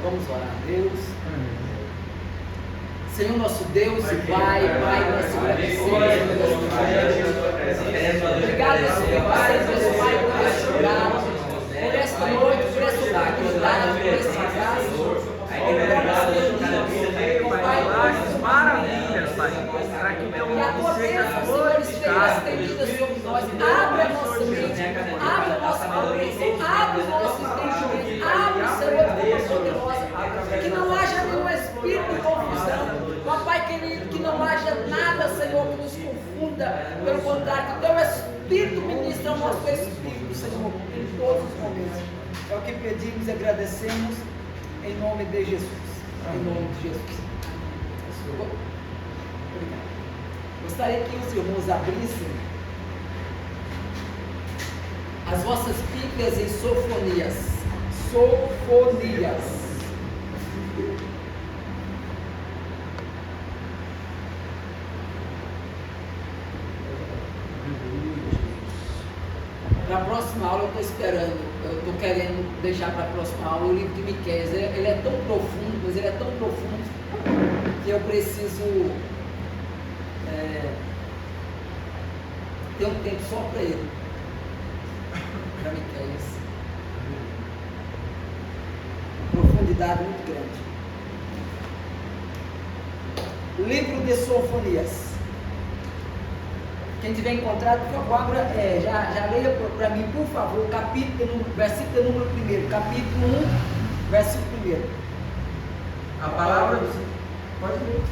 Vamos orar a Deus. Senhor nosso Deus e Pai, nós te agradecemos. Obrigado, Senhor Pai, Deus Pai, por este lugar, por esta noite, por esta oportunidade, por esta graça. Maravilhas, Pai, para que o teu nome seja glorificado. Sobre nós, abre a nossa mente, abre a nossa cabeça, abre o nosso entendimento, abre o Senhor de forma poderosa, que não haja nenhum espírito de confusão, Papai querido, que não haja nada, Senhor, que nos confunda, pelo contrário, que o teu Espírito ministra o nosso espírito, Senhor, em todos os momentos. É o que pedimos e agradecemos, em nome de Jesus. Em nome de Jesus. Obrigado. Gostaria que os irmãos abrissem as vossas Bíblias em Sofonias. Sofonias. Para a próxima aula eu estou esperando, eu estou querendo deixar para a próxima aula o livro de Miqueias. Ele é tão profundo, mas ele é tão profundo que eu preciso ter um tempo só para ele, para Miqueias. Profundidade muito grande. O livro de Sofonias. Quem tiver encontrado, por favor, abra, já leia para mim, por favor, versículo número 1, capítulo 1, versículo 1. A palavra do Senhor, pode ler.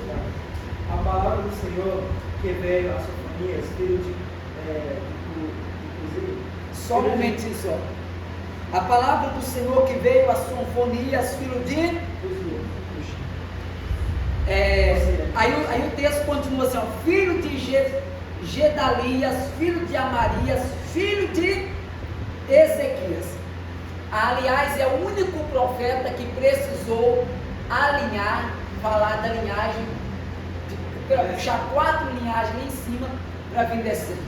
A palavra do Senhor que veio a Sofonias, filho de só um momentinho só. A palavra do Senhor que veio a Sofonias, filho de aí o texto continua assim, ó, filho de Gedalias, filho de Amarias, filho de Ezequias. Aliás, é o único profeta que precisou falar da linhagem, puxar 4 linhagens lá em cima para vir descer.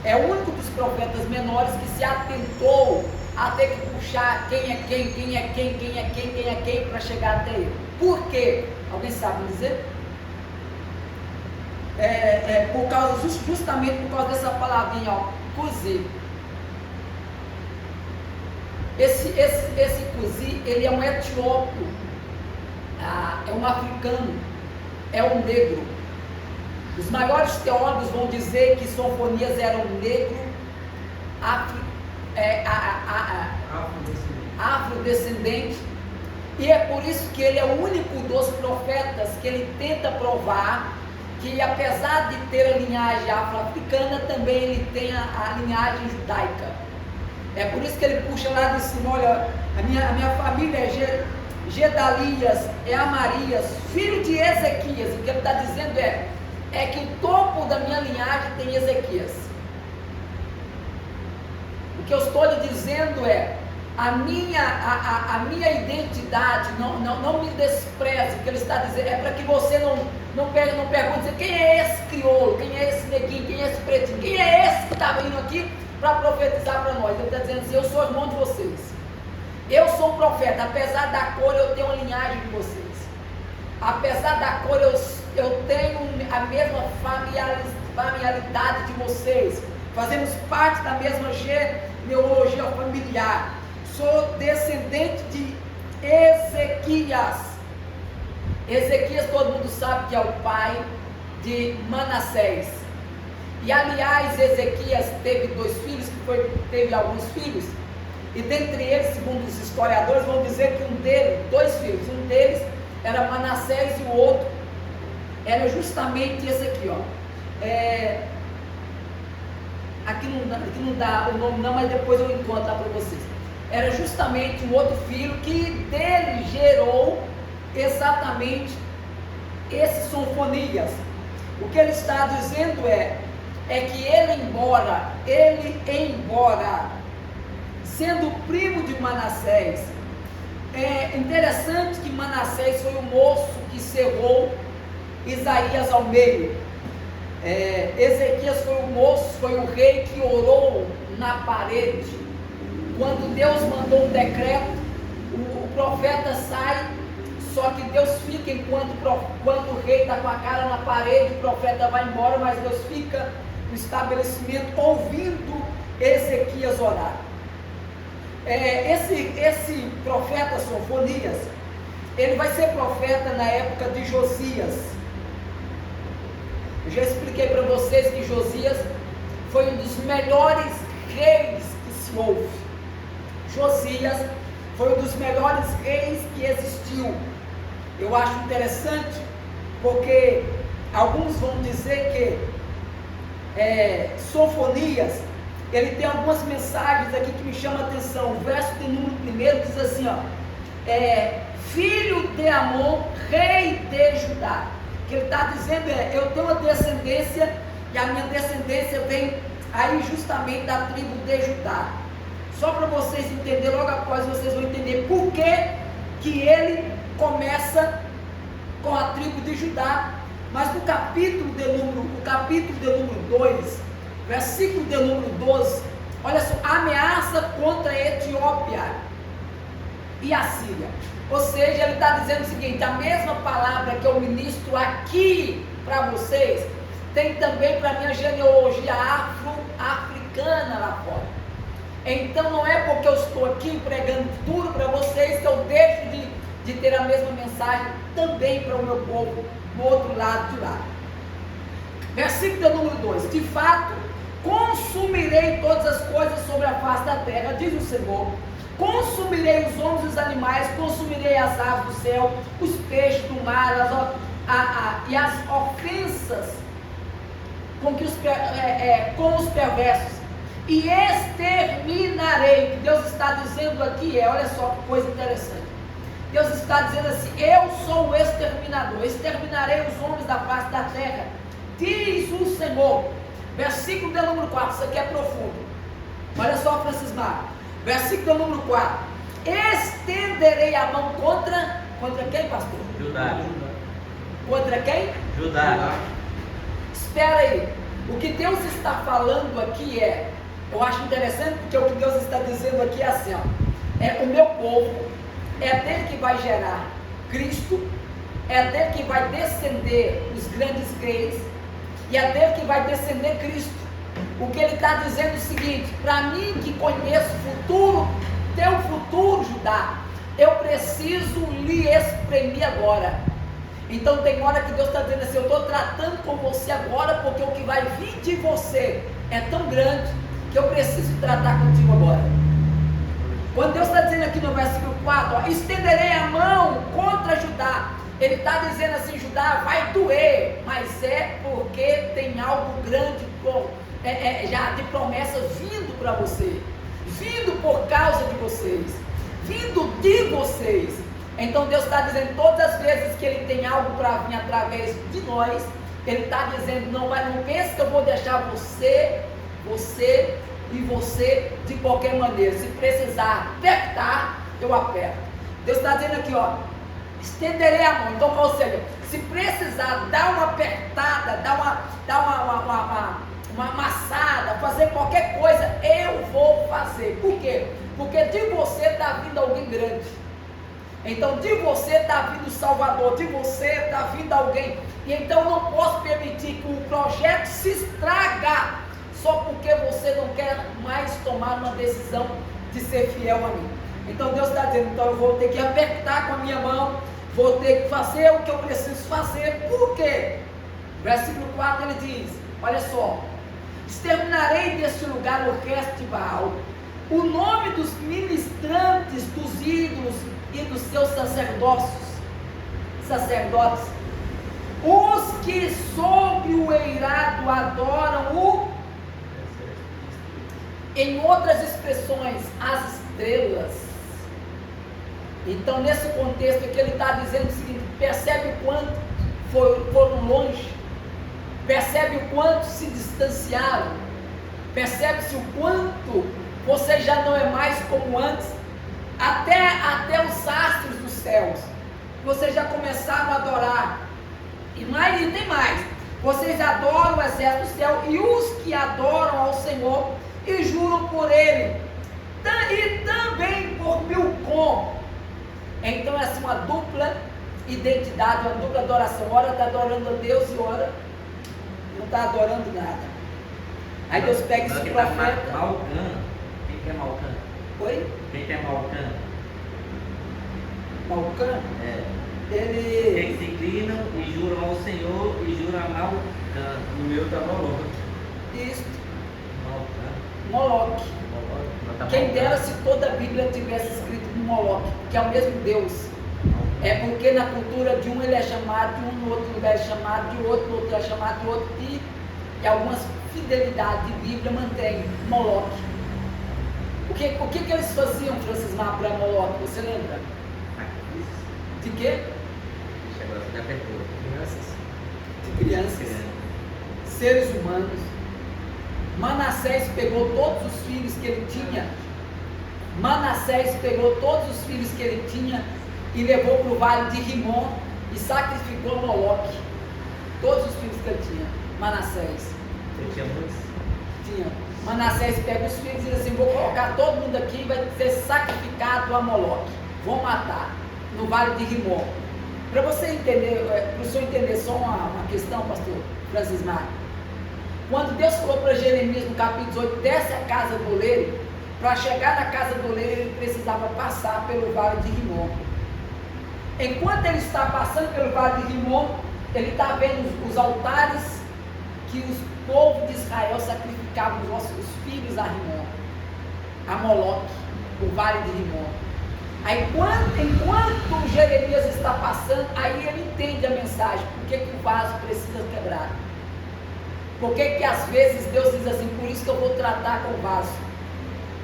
É o único dos profetas menores que se atentou a ter que puxar quem é quem para chegar até ele. Por quê? Alguém sabe dizer? Justamente por causa dessa palavrinha, ó, Cuzi. Esse Cuzi, ele é um etíope, é um africano, é um negro. Os maiores teólogos vão dizer que Sofonias era um negro afrodescendente, e é por isso que ele é o único dos profetas que ele tenta provar que, apesar de ter a linhagem afro-africana, também ele tem a linhagem judaica. É por isso que ele puxa lá de cima, olha, a minha família é Gedalias, é Amarias, filho de Ezequias. O que ele está dizendo é que o topo da minha linhagem tem Ezequias. O que eu estou lhe dizendo é, a minha identidade, não me despreze. O que ele está dizendo é para que você não pergunte quem é esse crioulo, quem é esse neguinho, quem é esse pretinho, quem é esse que está vindo aqui para profetizar para nós. Ele está dizendo assim, eu sou irmão de vocês, eu sou um profeta, apesar da cor eu tenho a linhagem de vocês, apesar da cor eu tenho a mesma familiaridade de vocês, fazemos parte da mesma genealogia familiar. Sou descendente de Ezequias. Ezequias, todo mundo sabe que é o pai de Manassés. E aliás, Ezequias teve 2 filhos, teve alguns filhos, e dentre eles, segundo os historiadores, vão dizer que 2 filhos, um deles era Manassés e o outro era justamente esse aqui, ó. Aqui não dá o nome não, mas depois eu encontro lá para vocês. Era justamente um outro filho que dele gerou exatamente esse Sofonias. O que ele está dizendo é que ele embora sendo primo de Manassés, é interessante que Manassés foi o moço que cerrou Isaías ao meio. Ezequias foi o moço, foi o rei que orou na parede. Quando Deus mandou um decreto, o profeta sai Só que Deus fica enquanto o rei está com a cara na parede, o profeta vai embora, mas Deus fica no estabelecimento ouvindo Ezequias orar. Esse profeta Sofonias, ele vai ser profeta na época de Josias. Eu já expliquei para vocês que Josias foi um dos melhores reis que se houve. Josias foi um dos melhores reis que existiu. Eu acho interessante, porque alguns vão dizer que Sofonias, ele tem algumas mensagens aqui que me chamam a atenção. O verso de número 1 diz assim, filho de Amon, rei de Judá. O que ele está dizendo eu tenho uma descendência, e a minha descendência vem aí justamente da tribo de Judá. Só para vocês entenderem, logo após vocês vão entender por que ele começa com a tribo de Judá. Mas no capítulo de número 2, versículo de número 12, olha só, ameaça contra a Etiópia e a Síria. Ou seja, ele está dizendo o seguinte: a mesma palavra que eu ministro aqui para vocês, tem também para a minha genealogia afro-africana lá fora. Então não é porque eu estou aqui pregando tudo para vocês que eu deixo de ter a mesma mensagem também para o meu povo do outro lado de lá. Versículo número 2: de fato, consumirei todas as coisas sobre a face da terra, diz o Senhor. Consumirei os homens e os animais, consumirei as aves do céu, os peixes do mar, e as ofensas com os perversos, e exterminarei. O que Deus está dizendo aqui olha só que coisa interessante. Deus está dizendo assim: eu sou o exterminador, exterminarei os homens da face da terra, diz o Senhor. Versículo de número 4, isso aqui é profundo. Olha só, Francis Marcos, versículo número 4: estenderei a mão contra quem, pastor? Judá. Contra quem? Judá. Espera aí, o que Deus está falando aqui eu acho interessante, porque o que Deus está dizendo aqui é assim, o meu povo, é dele que vai gerar Cristo, é dele que vai descender os grandes reis, e é dele que vai descender Cristo. O que ele está dizendo é o seguinte: para mim que conheço o futuro, teu futuro, Judá, eu preciso lhe exprimir agora. Então tem hora que Deus está dizendo assim: eu estou tratando com você agora, porque o que vai vir de você é tão grande, que eu preciso tratar contigo agora. Quando Deus está dizendo aqui no versículo 4, estenderei a mão contra Judá, ele está dizendo assim: Judá, vai doer, mas é porque tem algo grande, já de promessa vindo para você, vindo por causa de vocês, vindo de vocês. Então Deus está dizendo, todas as vezes que Ele tem algo para vir através de nós, Ele está dizendo: não pense que eu vou deixar você e você de qualquer maneira. Se precisar apertar, eu aperto. Deus está dizendo aqui, estenderei a mão. Então, ou seja, se precisar dar uma apertada, dar uma amassada, fazer qualquer coisa, eu vou fazer. Por quê? Porque de você está vindo alguém grande. Então de você está vindo o Salvador, de você está vindo alguém. E então não posso permitir que o projeto se estraga só porque você não quer mais tomar uma decisão de ser fiel a mim. Então Deus está dizendo: então eu vou ter que apertar com a minha mão, vou ter que fazer o que eu preciso fazer. Por quê? Versículo 4 ele diz, olha só: exterminarei deste lugar o resto de Baal, o nome dos ministrantes dos ídolos e dos seus sacerdotes, os que sobre o eirado adoram em outras expressões, as estrelas. Então nesse contexto aqui ele está dizendo o seguinte: percebe o quanto foram longe, percebe o quanto se distanciaram, percebe-se o quanto você já não é mais como antes. Até os astros dos céus, vocês já começaram a adorar, e tem mais, vocês adoram o exército do céu, e os que adoram ao Senhor, e juram por Ele, e também por Milcom. Então essa é uma dupla identidade, uma dupla adoração. Ora está adorando a Deus e ora não está adorando nada. Aí Deus pega esse profeta. Malcã. Quem que é Malcã? Oi? Quem que é Malcã? Malcã? É. Ele. Eles se inclinam e juram ao Senhor e juram a Malcã. No meu tá Moloque. Isso. Malcã. Moloque. Não tá Quem Malcã. dera se toda a Bíblia tivesse escrito no Moloque, que é o mesmo Deus. É porque na cultura de um ele é chamado, de um no outro lugar é chamado, de outro no outro é chamado, de outro, e algumas fidelidades de Bíblia mantém Moloque. O que eles faziam, Francis Mar, para Moloque? Você lembra? De quê? Agora você já pegou. De crianças. Seres humanos. Manassés pegou todos os filhos que ele tinha. Manassés pegou todos os filhos que ele tinha e levou para o vale de Rimon e sacrificou Moloque. Todos os filhos que ele tinha. Manassés. Ele tinha muitos? Tinha. Manassés pega os filhos e diz assim: vou colocar todo mundo aqui e vai ser sacrificado a Moloque. Vou matar. No vale de Rimon. Para você entender, para o senhor entender só uma questão, pastor Francis Mar. Quando Deus falou para Jeremias no capítulo 18, desce a casa do oleiro, para chegar na casa do oleiro ele precisava passar pelo vale de Rimon. Enquanto ele está passando pelo vale de Rimon, ele está vendo os altares que os povos de Israel sacrificavam os filhos a Rimon, a Moloque, o vale de Rimon. Aí enquanto Jeremias está passando, aí ele entende a mensagem, por que o vaso precisa quebrar. Por que às vezes Deus diz assim, por isso que eu vou tratar com o vaso.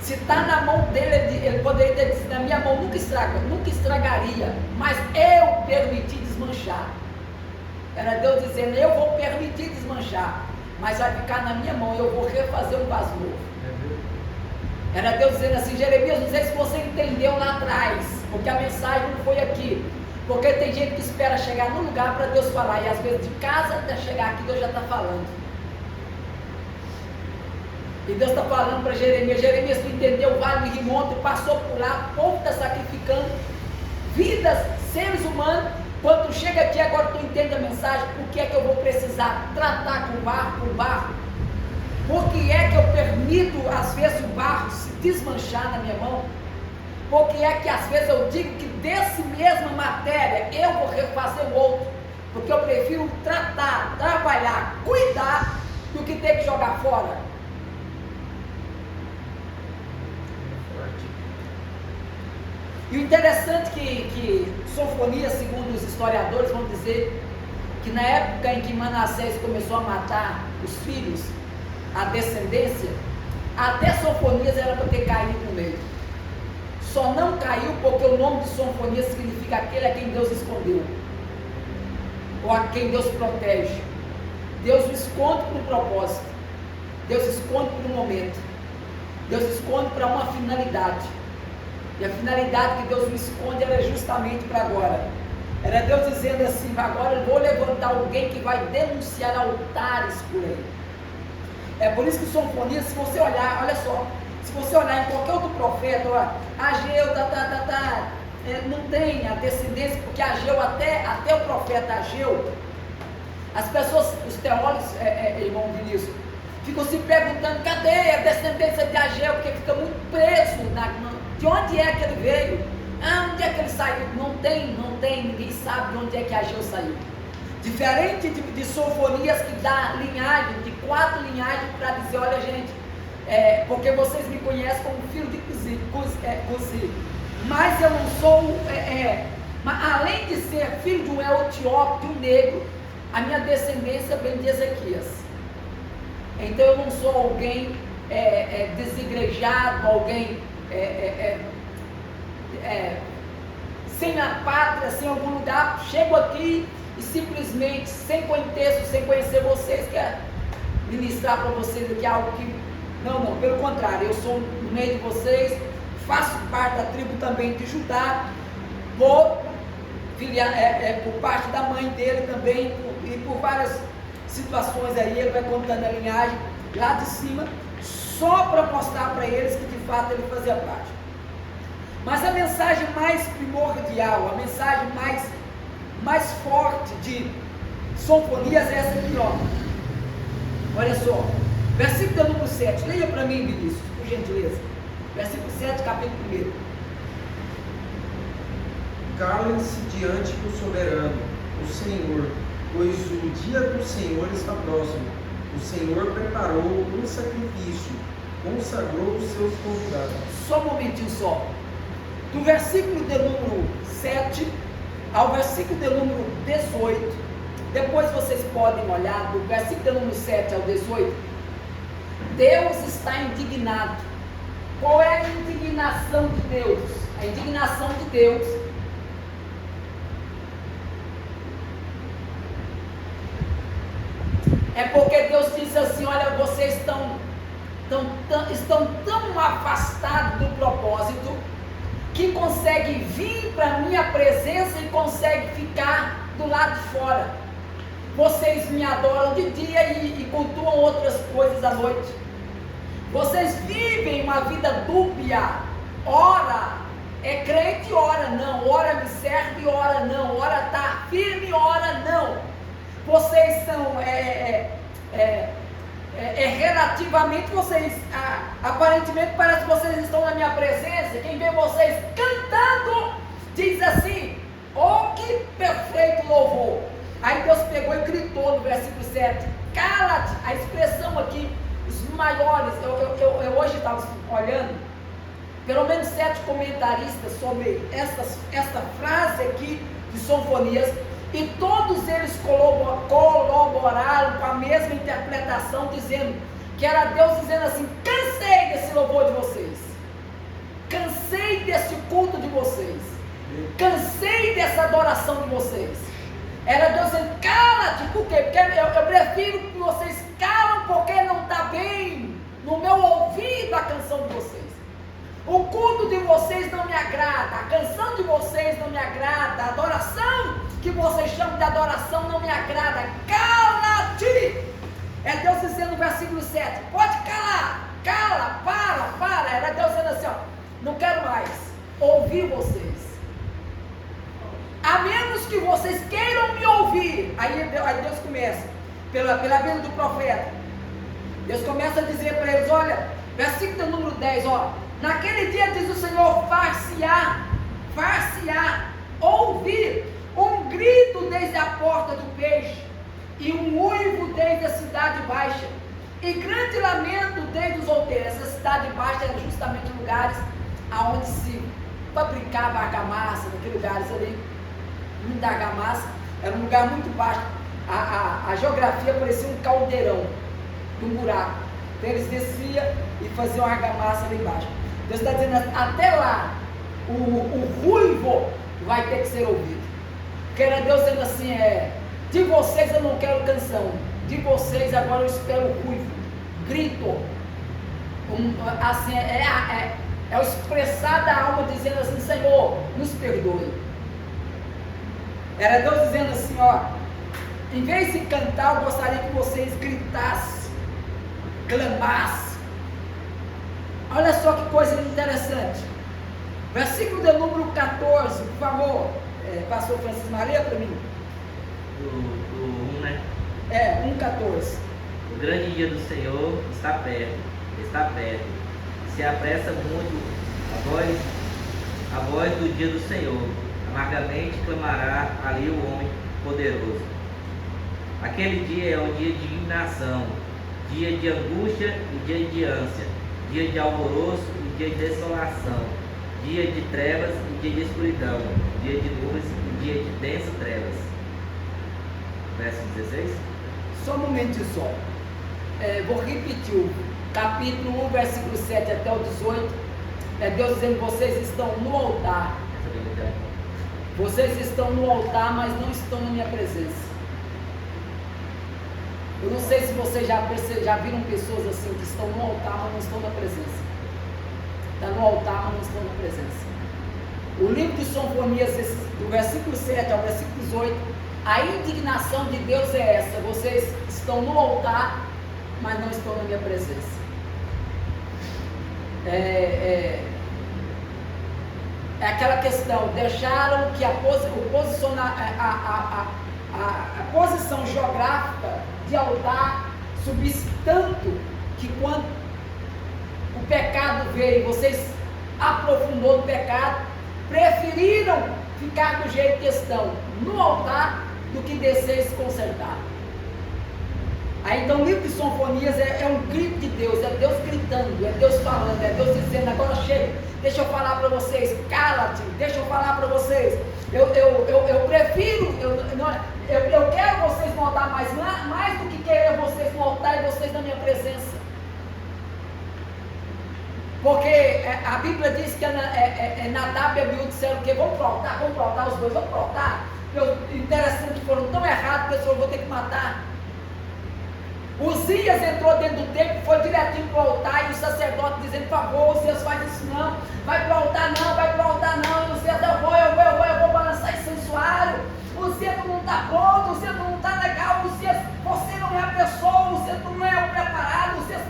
Se está na mão dele, ele poderia ter dito, na minha mão nunca estragaria, mas eu permiti desmanchar. Era Deus dizendo, eu vou permitir desmanchar, mas vai ficar na minha mão, eu vou refazer um vaso novo. Era Deus dizendo assim, Jeremias, não sei se você entendeu lá atrás, porque a mensagem não foi aqui. Porque tem gente que espera chegar no lugar para Deus falar, e às vezes de casa até chegar aqui Deus já está falando. E Deus está falando para Jeremias, Jeremias, tu entendeu o vale de Rimon, tu passou por lá, o povo está sacrificando vidas, seres humanos. Quando tu chega aqui agora tu entende a mensagem, por que é que eu vou precisar tratar com barro? Por que é que eu permito às vezes o barro se desmanchar na minha mão? Por que é que às vezes eu digo que desse mesma matéria eu vou refazer o outro? Porque eu prefiro tratar, trabalhar, cuidar do que ter que jogar fora. E o interessante que Sofonias, segundo os historiadores, vão dizer que na época em que Manassés começou a matar os filhos, a descendência, até Sofonias era para ter caído no meio. Só não caiu porque o nome de Sofonias significa aquele a quem Deus escondeu, ou a quem Deus protege. Deus o esconde para um propósito, Deus esconde para um momento, Deus esconde para uma finalidade. E a finalidade que Deus me esconde era justamente para agora. Era Deus dizendo assim, agora eu vou levantar alguém que vai denunciar altares por ele. É por isso que Sofonias, se você olhar, olha só, se você olhar em qualquer outro profeta, ó, Ageu, não tem a descendência, porque Ageu, até o profeta Ageu, as pessoas, os teólogos, irmão Vinícius, ficam se perguntando, cadê a descendência de Ageu, porque fica muito preso, de onde é que ele veio? Onde é que ele saiu? Não tem, ninguém sabe de onde é que Ageu saiu. Diferente de Sofonias, que dá linhagem, de 4 linhagens, para dizer, olha gente, porque vocês me conhecem como filho de Cusi, mas eu não sou, mas além de ser filho de um etíope, de um negro, a minha descendência vem de Ezequias. Então eu não sou alguém desigrejado, alguém sem a pátria, sem algum lugar, chego aqui e simplesmente, sem contexto, sem conhecer vocês, quero ministrar para vocês aqui algo que, não, pelo contrário, eu sou no meio de vocês, faço parte da tribo também de Judá, por parte da mãe dele também, e por várias situações aí, ele vai contando a linhagem lá de cima, só para mostrar para eles que de fato ele fazia parte. Mas a mensagem mais primordial, a mensagem mais mais forte de Sofonias é essa aqui, ó. Olha só, versículo número 7, leia para mim, Vinícius, por gentileza. Versículo 7, capítulo 1. Calem-se diante do soberano, o Senhor, pois o dia do Senhor está próximo. O Senhor preparou um sacrifício, consagrou os seus convidados. Só um momentinho só. Do versículo de número 7 ao versículo de número 18, depois vocês podem olhar, do versículo de número 7 ao 18, Deus está indignado. Qual é a indignação de Deus? A indignação de Deus é porque Deus disse assim: olha, vocês estão tão afastados do propósito que conseguem vir para a minha presença e conseguem ficar do lado de fora. Vocês me adoram de dia e cultuam outras coisas à noite. Vocês vivem uma vida dúbia. Ora é crente, ora não. Ora me serve, ora não. Ora está firme, ora não. Vocês são relativamente, vocês aparentemente parece que vocês estão na minha presença. Quem vê vocês cantando diz assim: oh, que perfeito louvor. Aí Deus pegou e gritou no versículo 7: cala-te. A expressão aqui, os maiores, eu hoje estava olhando pelo menos 7 comentaristas sobre esta frase aqui de Sofonias, e todos eles colaboraram com a mesma interpretação, dizendo que era Deus dizendo assim: cansei desse louvor de vocês, cansei desse culto de vocês, cansei dessa adoração de vocês. Era Deus dizendo: cala-te. Por quê? Porque eu prefiro que vocês calam, porque não está bem no meu ouvido a canção de vocês. O culto de vocês não me agrada, a canção de vocês não me agrada, a adoração que vocês chamam de adoração não me agrada. Cala-te! É Deus dizendo no versículo 7, pode calar, cala, para. Era Deus dizendo assim: ó, não quero mais ouvir vocês, a menos que vocês queiram me ouvir. Aí Deus começa, pela vida do profeta, Deus começa a dizer para eles: olha, versículo número 10, ó, naquele dia diz o Senhor, far-se-á ouvir um grito desde a porta do peixe, e um uivo desde a cidade baixa, e grande lamento desde os outeiros. Essa cidade baixa era justamente lugares aonde se fabricava argamassa, naqueles lugares ali, muita argamassa, era um lugar muito baixo, a geografia parecia um caldeirão, de um buraco, então eles desciam e faziam argamassa ali embaixo. Deus está dizendo: até lá, o ruivo vai ter que ser ouvido. Porque era Deus dizendo assim: de vocês eu não quero canção, de vocês agora eu espero o ruivo, grito, assim, é o expressar da alma dizendo assim: Senhor, nos perdoe. Era Deus dizendo assim: ó, em vez de cantar, eu gostaria que vocês gritassem, clamassem. Olha só que coisa interessante. Versículo de número 14, por favor. Pastor Francisco Maria para mim. Do 1, né? 1,14. O grande dia do Senhor está perto. Se apressa muito a voz do dia do Senhor. Amargamente clamará ali o homem poderoso. Aquele dia é um dia de indignação, dia de angústia e dia de ânsia, dia de alvoroço e dia de desolação, dia de trevas e dia de escuridão, dia de nuvens e dia de densas trevas. Verso 16. Só um momentinho só. Vou repetir o capítulo 1, versículo 7 até o 18. É Deus dizendo: vocês estão no altar. Vocês estão no altar, mas não estão na minha presença. Eu não sei se vocês já viram pessoas assim, que estão no altar, mas não estão na presença. Está no altar, mas não estão na presença. O livro de Sofonias, do versículo 7 ao versículo 18, a indignação de Deus é essa: vocês estão no altar, mas não estão na minha presença. É aquela questão, deixaram que a posição geográfica de altar subisse tanto que quando o pecado veio, vocês aprofundou no pecado, preferiram ficar do jeito que estão no altar do que descer e se consertar. Aí então o livro de Sinfonias é um grito de Deus, é Deus gritando, é Deus falando, é Deus dizendo, agora chega, deixa eu falar para vocês, cala-te, deixa eu falar para vocês, eu prefiro, eu quero vocês no altar, mas mais do que querer vocês no altar e vocês na minha presença. Porque a Bíblia diz que Nadab e Abiú disseram que vamos para o altar os dois, vamos para o altar. Interessante que foram tão errados que eles falaram, vou ter que matar. Uzias entrou dentro do templo, foi direitinho para o altar, e o sacerdote dizendo, por favor, Uzias faz isso não, vai para o altar não, vai para o altar não, e Uzias, eu vou balançar esse sensuário, Uzias não está pronto, Uzias não está legal, Uzias, você não é a pessoa, Uzias tu não é o preparado, Uzias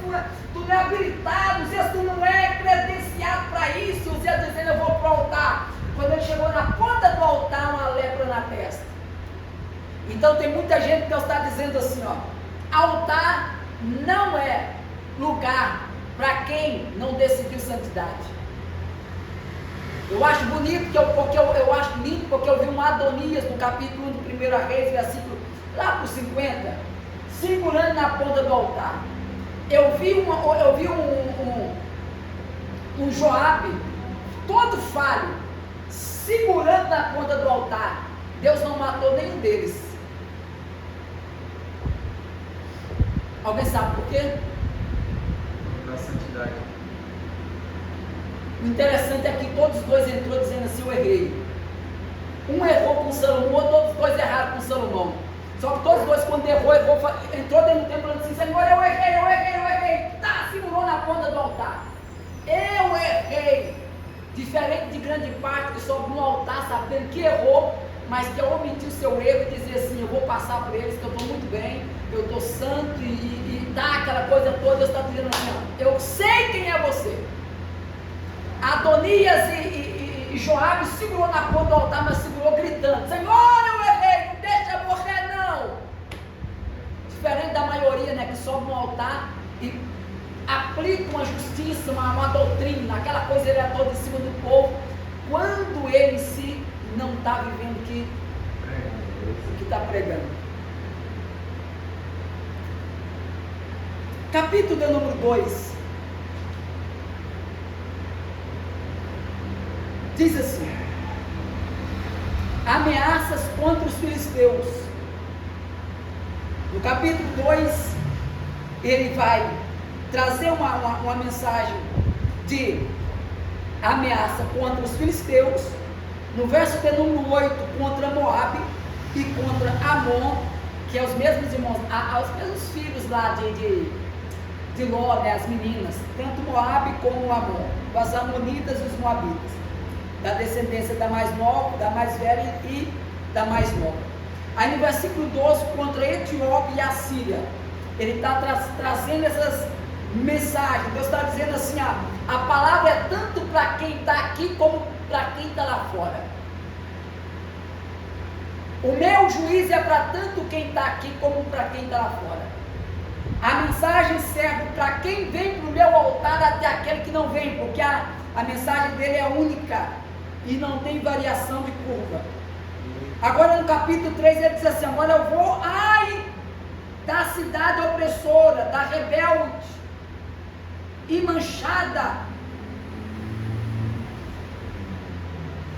tu não é habilitado, Uzias tu não é credenciado para isso, Uzias dizendo, eu vou para o altar. Quando ele chegou na ponta do altar, uma lepra na testa. Então tem muita gente que Deus está dizendo assim, ó, altar não é lugar para quem não decidiu santidade. Eu acho bonito, porque eu acho lindo, porque eu vi um Adonias no capítulo 1 do 1 Reis, versículo lá para os 50, segurando na ponta do altar. Eu vi um Joabe todo falho, segurando na ponta do altar. Deus não matou nenhum deles. Alguém sabe por quê? Da santidade. O interessante é que todos os dois entrou dizendo assim, eu errei. Um errou com Salomão, todos os dois erraram com Salomão. Só que todos os dois, quando errou, entrou dentro do templo e disse, Senhor, eu errei. Tá, segurou na ponta do altar. Eu errei. Diferente de grande parte que sobe no altar sabendo que errou, mas que ao omitir o seu erro e dizer assim, eu vou passar por eles, que eu estou muito bem, eu estou santo e tá aquela coisa toda, Deus está dizendo assim, ó, eu sei quem é você. Adonias e Joabe segurou na ponta do altar, mas segurou gritando, Senhor, eu errei, não deixa eu morrer não. Diferente da maioria, né, que sobe no altar e aplica uma justiça, uma doutrina, aquela coisa ele é toda em cima do povo, quando ele se não está vivendo o que está pregando. Capítulo de número 2 diz assim, ameaças contra os filisteus. No capítulo 2 ele vai trazer uma mensagem de ameaça contra os filisteus. No verso de número 8, contra Moabe e contra Amon, que é os mesmos irmãos, os mesmos filhos lá de Ló, né, as meninas, tanto Moabe como Amon, os amonitas e os moabitas, da descendência da mais nova, da mais velha e da mais nova. Aí no versículo 12, contra Etiópia e Assíria, ele está trazendo essas mensagens. Deus está dizendo assim, a palavra é tanto para quem está aqui como para quem está lá fora. O meu juízo é para tanto quem está aqui como para quem está lá fora. A mensagem serve para quem vem para o meu altar até aquele que não vem, porque a mensagem dele é única e não tem variação de curva. Agora no capítulo 3 ele diz assim, agora eu vou, ai da cidade opressora, da rebelde e manchada,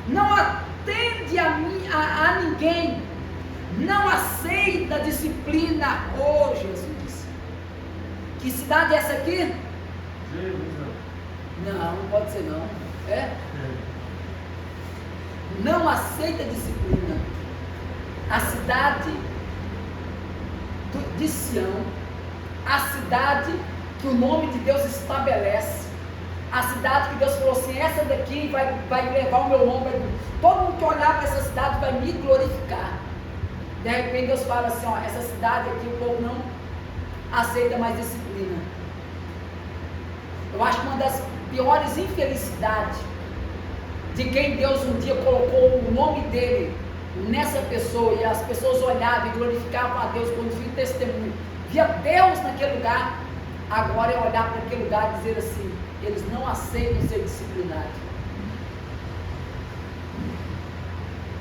não atende a ninguém, não aceita disciplina. Oh Jesus, que cidade é essa aqui? Não pode ser não. Não aceita disciplina. A cidade de Sião, a cidade que o nome de Deus estabelece, a cidade que Deus falou assim, essa daqui vai levar o meu nome, todo mundo que olhar para essa cidade vai me glorificar. De repente Deus fala assim, ó, essa cidade aqui o povo não aceita mais disciplina. Eu acho que uma das piores infelicidades de quem Deus um dia colocou o nome dele nessa pessoa, e as pessoas olhavam e glorificavam a Deus quando viam testemunho, via Deus naquele lugar. Agora é olhar para aquele lugar e dizer assim: eles não aceitam ser disciplinados,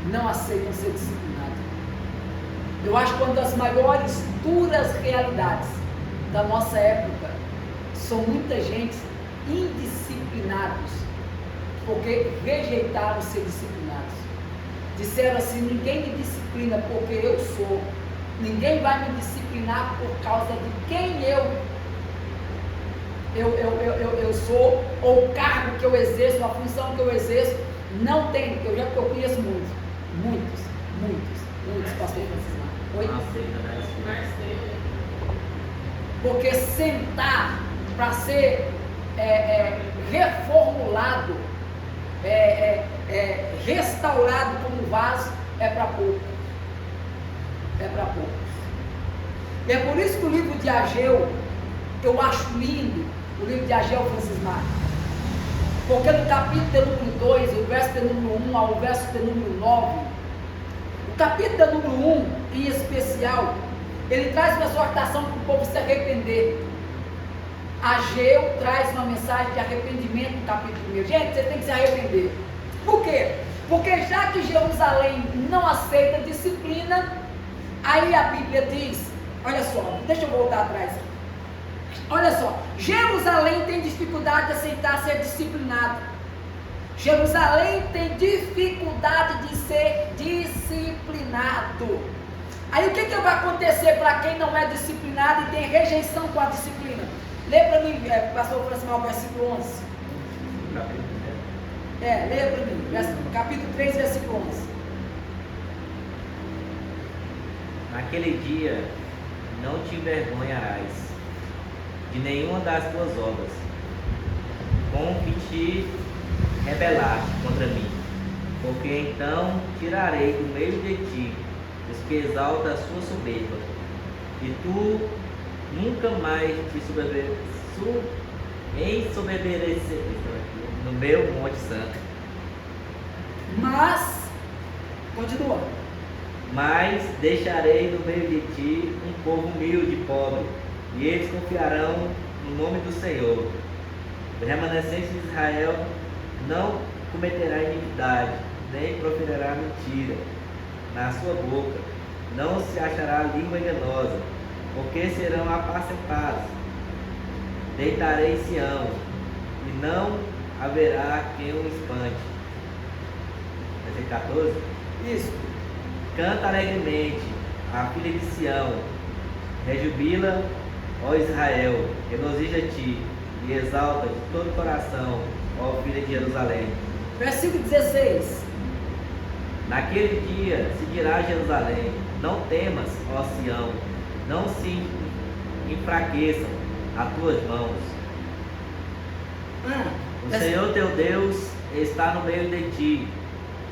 não aceitam ser disciplinados. Eu acho que uma das maiores duras realidades da nossa época são muita gente indisciplinados, porque rejeitaram ser disciplinados. Disseram assim: ninguém me disciplina porque eu sou, ninguém vai me disciplinar por causa de quem eu sou, ou o cargo que eu exerço, a função que eu exerço. Não tem. Eu conheço muitos pastores Francisco. Oi? Porque sentar para ser reformulado, restaurado como vaso, é para pouco. É para poucos. E é por isso que o livro de Ageu, eu acho lindo, o livro de Ageu Francisco. Porque no capítulo de número 2, o verso de número 1 ao verso de número 9, o capítulo de número 1, em especial, ele traz uma exortação para o povo se arrepender. Ageu traz uma mensagem de arrependimento no capítulo 1. Gente, você tem que se arrepender. Por quê? Porque já que Jerusalém não aceita disciplina, aí a Bíblia diz, olha só, deixa eu voltar atrás. Olha só, Jerusalém tem dificuldade de aceitar ser disciplinado. Jerusalém tem dificuldade de ser disciplinado. Aí o que vai acontecer para quem não é disciplinado e tem rejeição com a disciplina? Lê para mim, pastor Francisco, o versículo 11. Lê para mim, capítulo 3, versículo 11. Naquele dia não te envergonharás de nenhuma das tuas obras, com que te rebelaste contra mim, porque então tirarei do meio de ti os que exaltam a sua soberba, e tu nunca mais te ensoberbecerás no meu monte santo. Mas, continua. Mas deixarei no meio de ti um povo humilde e pobre, e eles confiarão no nome do Senhor. O remanescente de Israel não cometerá iniquidade, nem proferirá mentira na sua boca, não se achará língua enganosa, porque serão apacentados. Deitarei em Sião, e não haverá quem o espante. Versículo 14. Isso. Canta alegremente a filha de Sião, rejubila, ó Israel, regozija-te e exalta de todo o coração, ó filha de Jerusalém. Versículo 16. Naquele dia se dirá a Jerusalém: não temas, ó Sião, não se enfraqueçam as tuas mãos. O Senhor teu Deus está no meio de ti,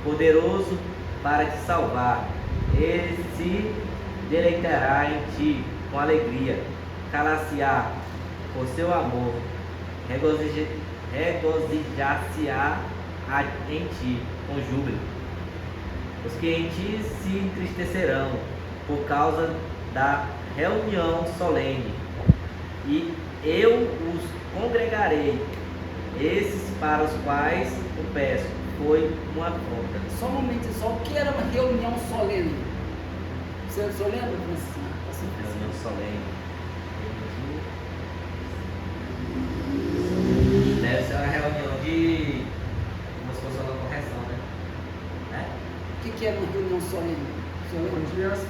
poderoso para te salvar. Ele se deleitará em ti com alegria, calar-se-á por seu amor, regozijar-se-á em ti com júbilo. Os que em ti se entristecerão por causa da reunião solene, e eu os congregarei. Esses para os quais o peço foi uma afronta. Só um momento, só o que era uma reunião solene? Você lembra, Francisco? Reunião solene. Deve ser uma reunião de, como se fosse uma correção, né? O que era uma reunião solene? Onde as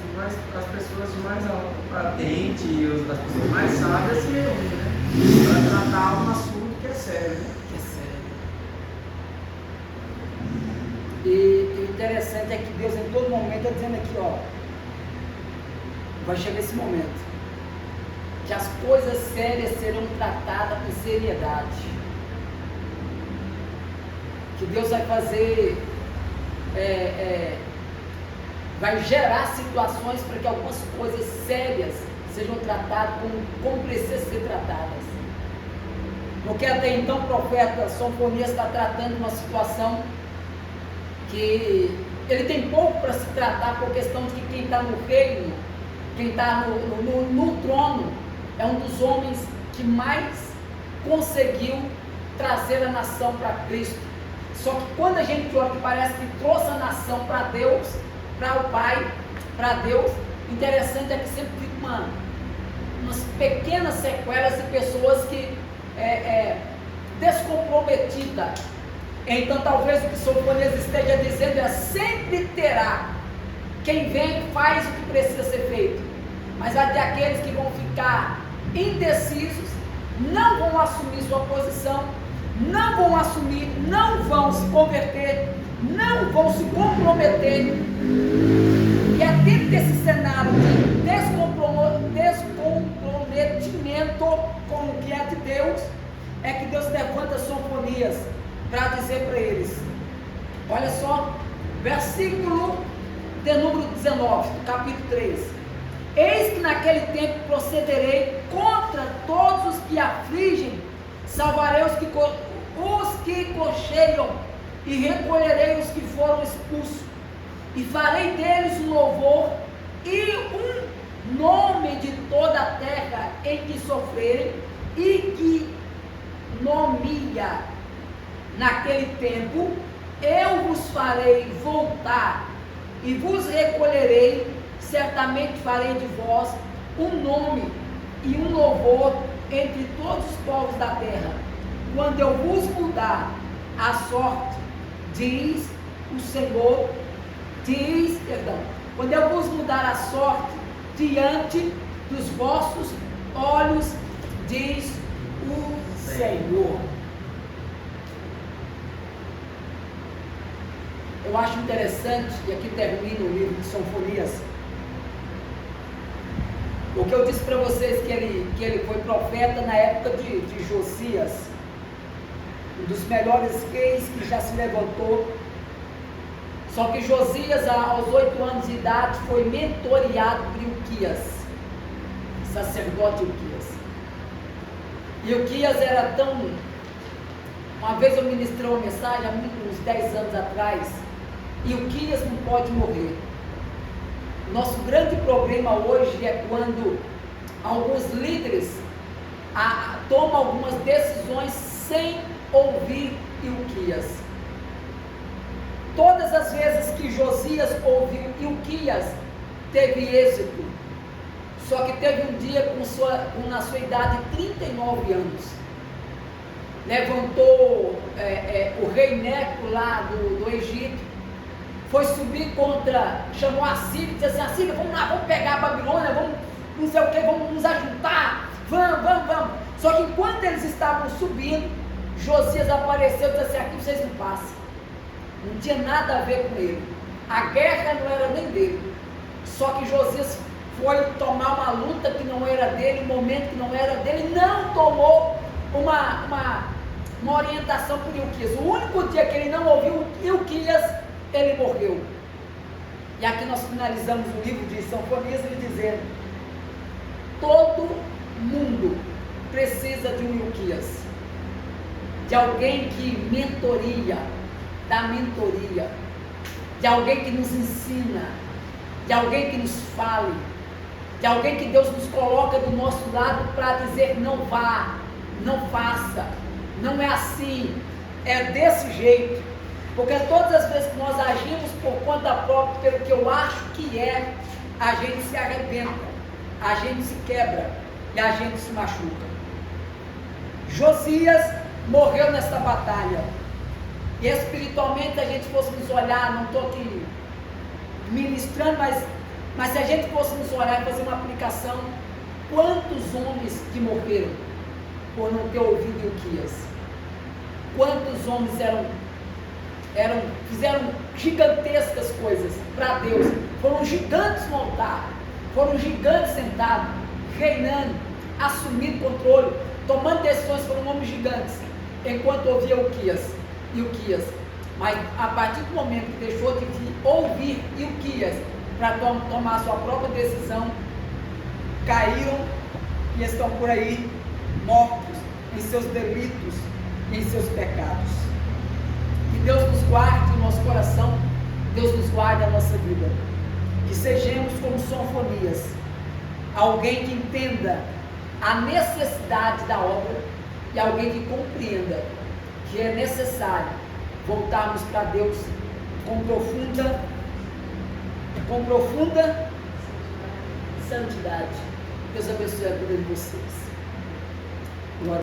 pessoas de mais alto patente e as pessoas mais sábias se reúnem, né? Para tratar um assunto que é sério, né? Que é sério. E o interessante é que Deus em todo momento está dizendo aqui, ó, vai chegar esse momento que as coisas sérias serão tratadas com seriedade, que Deus vai fazer, vai gerar situações para que algumas coisas sérias sejam tratadas como precisam ser tratadas. Porque até então o profeta Sofonias está tratando uma situação que ele tem pouco para se tratar por questão de que quem está no reino, quem está no trono, é um dos homens que mais conseguiu trazer a nação para Cristo. Só que quando a gente olha que parece que trouxe a nação para Deus, para o Pai, para Deus, interessante é que sempre fica umas pequenas sequelas de pessoas que descomprometidas. Então talvez o que Sofonias esteja dizendo é: sempre terá quem vem e faz o que precisa ser feito, mas até aqueles que vão ficar indecisos, não vão assumir sua posição, não vão assumir, não vão se converter, não vão se comprometer. E é dentro desse cenário de descomprometimento com o que é de Deus, é que Deus levanta Sofonias para dizer para eles. Olha só, versículo de número 19, do capítulo 3. Eis que naquele tempo procederei contra todos os que afligem, salvarei os que cocheiam, e recolherei os que foram expulsos, e farei deles um louvor e um nome de toda a terra em que sofrerem, e que nomia naquele tempo eu vos farei voltar e vos recolherei, certamente farei de vós um nome e um louvor entre todos os povos da terra, quando eu vos mudar a sorte, diz o Senhor, quando eu vos mudar a sorte diante dos vossos olhos, diz o Senhor. Eu acho interessante, e aqui termina o livro de Sofonias, o que eu disse para vocês, que ele foi profeta na época de Josias, um dos melhores reis que já se levantou. Só que Josias, aos 8 anos de idade, foi mentoreado por Ilquias, sacerdote Ilquias. E Ilquias era tão... Uma vez eu ministrei uma mensagem, há uns 10 anos atrás, Ilquias não pode morrer. Nosso grande problema hoje é quando alguns líderes tomam algumas decisões sem ouvir Ilquias. Todas as vezes que Josias ouviu Ilquias, teve êxito. Só que teve um dia na sua idade de 39 anos. Levantou o rei Neco lá do Egito, foi subir chamou a Síria e disse assim: Síria, vamos lá, vamos pegar a Babilônia, vamos não sei o que, vamos nos ajuntar, vamos. Só que enquanto eles estavam subindo, Josias apareceu e disse assim: aqui vocês não passam. Não tinha nada a ver com ele, a guerra não era nem dele. Só que Josias foi tomar uma luta que não era dele, um momento que não era dele, não tomou uma orientação por Ilquias. O único dia que ele não ouviu Ilquias, ele morreu. E aqui nós finalizamos o livro de Sofonias, ele dizendo: todo mundo precisa de um Ilquias, de alguém que dá mentoria, de alguém que nos ensina, de alguém que nos fale, de alguém que Deus nos coloca do nosso lado para dizer: não vá, não faça, não é assim, é desse jeito. Porque todas as vezes que nós agimos por conta própria, pelo que eu acho que é, a gente se arrebenta, a gente se quebra e a gente se machuca. Josias morreu nesta batalha. E espiritualmente, se a gente fosse nos olhar, não estou aqui ministrando, mas se a gente fosse nos olhar e fazer uma aplicação, quantos homens que morreram por não ter ouvido Ilquias? Quantos homens fizeram gigantescas coisas para Deus, foram gigantes no altar, foram gigantes sentados, reinando, assumindo controle, tomando decisões, foram homens gigantes, enquanto ouvia Ilquias. Mas a partir do momento que deixou de ouvir Ilquias para tomar a sua própria decisão, caíram e estão por aí mortos em seus delitos e em seus pecados. Que Deus nos guarde o nosso coração Deus nos guarde a nossa vida. Que sejamos como Sofonias, alguém que entenda a necessidade da obra e alguém que compreenda que é necessário voltarmos para Deus com profunda santidade. Deus abençoe a vida de vocês.